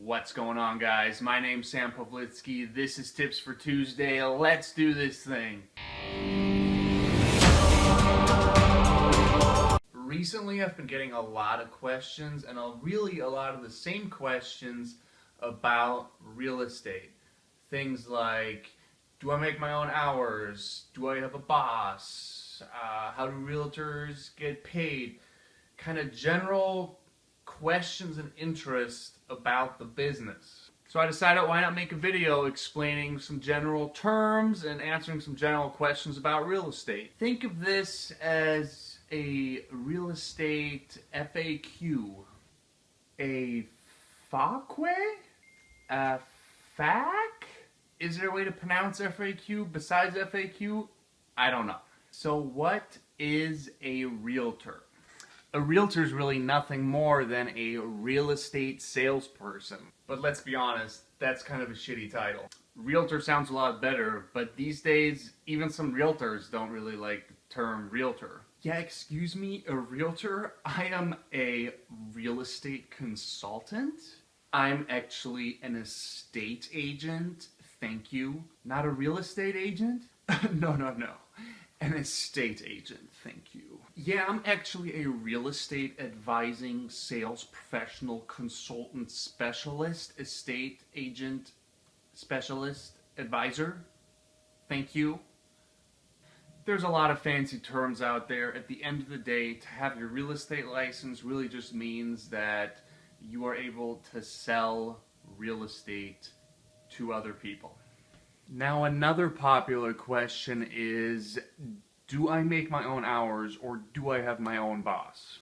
What's going on, guys? My name's Sam Pavlitsky. This is Tips for Tuesday. Let's do this thing. Recently, I've been getting a lot of questions, and really a lot of the same questions about real estate. Things like, do I make my own hours? Do I have a boss? How do realtors get paid? Kind of general questions and interest about the business. So I decided, why not make a video explaining some general terms and answering some general questions about real estate. Think of this as a real estate FAQ. A FAQ? A FAQ? Is there a way to pronounce FAQ besides FAQ? I don't know. So what is a realtor? A realtor is really nothing more than a real estate salesperson. But let's be honest, that's kind of a shitty title. Realtor sounds a lot better, but these days, even some realtors don't really like the term realtor. Yeah, excuse me, a realtor? I am a real estate consultant. I'm actually an estate agent, thank you. Not a real estate agent? No. An estate agent, thank you. Yeah, I'm actually a real estate advising sales professional consultant specialist, estate agent specialist advisor, thank you. There's a lot of fancy terms out there. At the end of the day, to have your real estate license really just means that you are able to sell real estate to other people. Now, another popular question is, do I make my own hours or do I have my own boss?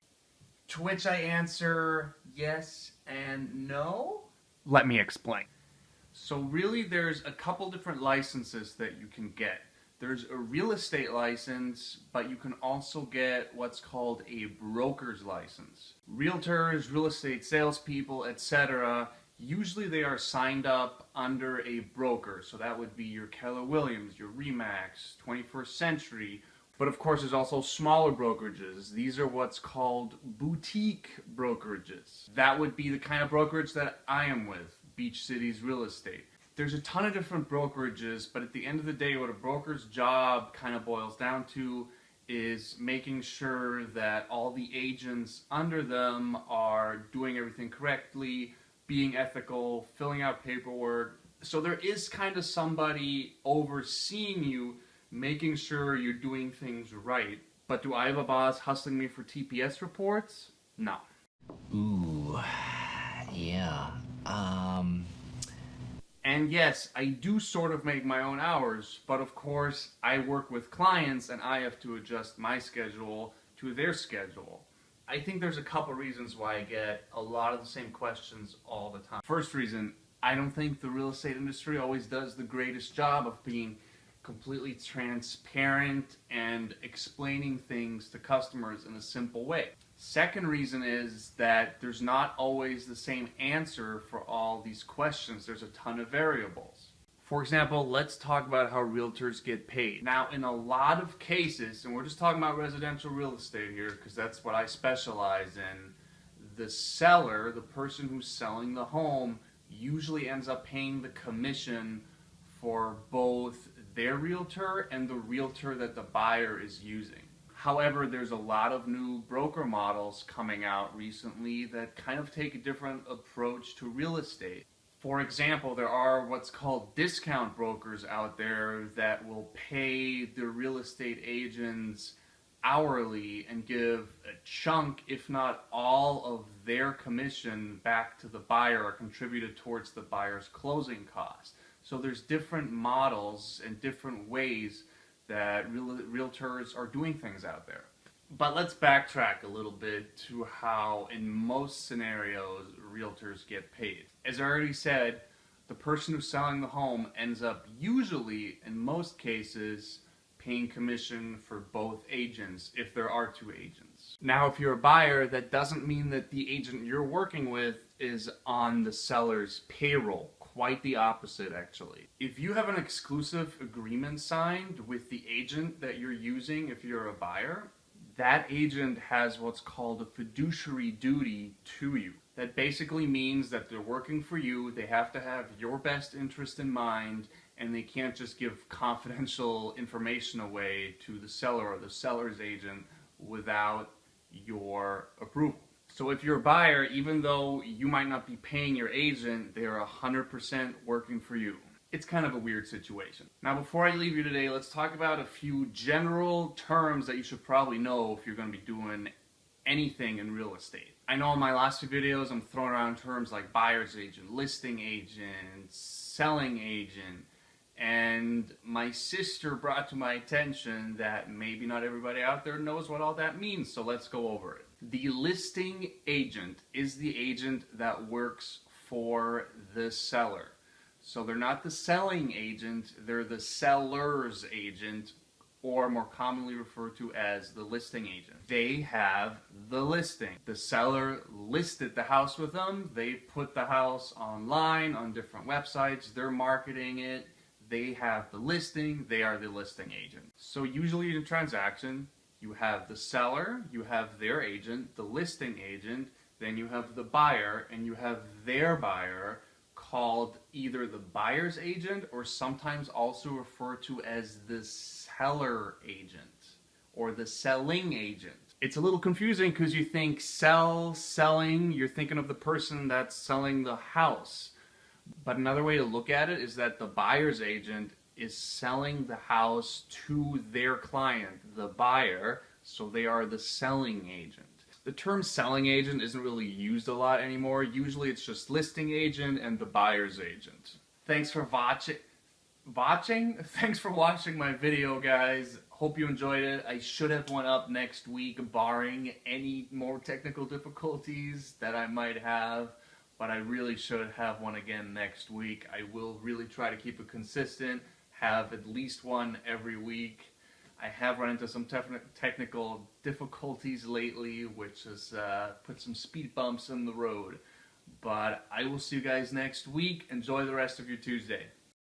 To which I answer yes and no. Let me explain. So really there's a couple different licenses that you can get. There's a real estate license, but you can also get what's called a broker's license. Realtors, real estate salespeople, etc., usually they are signed up under a broker, so that would be your Keller Williams, your Remax, 21st Century, but of course there's also smaller brokerages. These are what's called boutique brokerages. That would be the kind of brokerage that I am with, Beach Cities Real Estate. There's a ton of different brokerages, but at the end of the day, what a broker's job kind of boils down to is making sure that all the agents under them are doing everything correctly, being ethical, filling out paperwork. So there is kind of somebody overseeing you, making sure you're doing things right. But do I have a boss hustling me for TPS reports? No. Ooh, yeah, And yes, I do sort of make my own hours, but of course I work with clients and I have to adjust my schedule to their schedule. I think there's a couple reasons why I get a lot of the same questions all the time. First reason, I don't think the real estate industry always does the greatest job of being completely transparent and explaining things to customers in a simple way. Second reason is that there's not always the same answer for all these questions. There's a ton of variables. For example, let's talk about how realtors get paid. Now, in a lot of cases, and we're just talking about residential real estate here because that's what I specialize in, the seller, the person who's selling the home, usually ends up paying the commission for both their realtor and the realtor that the buyer is using. However, there's a lot of new broker models coming out recently that kind of take a different approach to real estate. For example, there are what's called discount brokers out there that will pay the real estate agents hourly and give a chunk, if not all, of their commission back to the buyer or contributed towards the buyer's closing costs. So there's different models and different ways that realtors are doing things out there. But let's backtrack a little bit to how, in most scenarios, realtors get paid. As I already said, the person who's selling the home ends up usually, in most cases, paying commission for both agents, if there are two agents. Now, if you're a buyer, that doesn't mean that the agent you're working with is on the seller's payroll. Quite the opposite, actually. If you have an exclusive agreement signed with the agent that you're using, if you're a buyer, that agent has what's called a fiduciary duty to you. That basically means that they're working for you, they have to have your best interest in mind, and they can't just give confidential information away to the seller or the seller's agent without your approval. So if you're a buyer, even though you might not be paying your agent, they're 100% working for you. It's kind of a weird situation. Now, before I leave you today, let's talk about a few general terms that you should probably know if you're going to be doing anything in real estate. I know in my last few videos I'm throwing around terms like buyer's agent, listing agent, selling agent, and my sister brought to my attention that maybe not everybody out there knows what all that means, so let's go over it. The listing agent is the agent that works for the seller. So they're not the selling agent, they're the seller's agent, or more commonly referred to as the listing agent. They have the listing. The seller listed the house with them. They put the house online on different websites. They're marketing it. They have the listing. They are the listing agent. So usually in a transaction, you have the seller, you have their agent, the listing agent, then you have the buyer, and you have their buyer, called either the buyer's agent or sometimes also referred to as the seller agent or the selling agent. It's a little confusing because you think selling, you're thinking of the person that's selling the house. But another way to look at it is that the buyer's agent is selling the house to their client, the buyer, so they are the selling agent. The term selling agent isn't really used a lot anymore. Usually it's just listing agent and the buyer's agent. Thanks for watching. Thanks for watching my video, guys. Hope you enjoyed it. I should have one up next week, barring any more technical difficulties that I might have. But I really should have one again next week. I will really try to keep it consistent, have at least one every week. I have run into some technical difficulties lately, which has put some speed bumps in the road. But I will see you guys next week. Enjoy the rest of your Tuesday.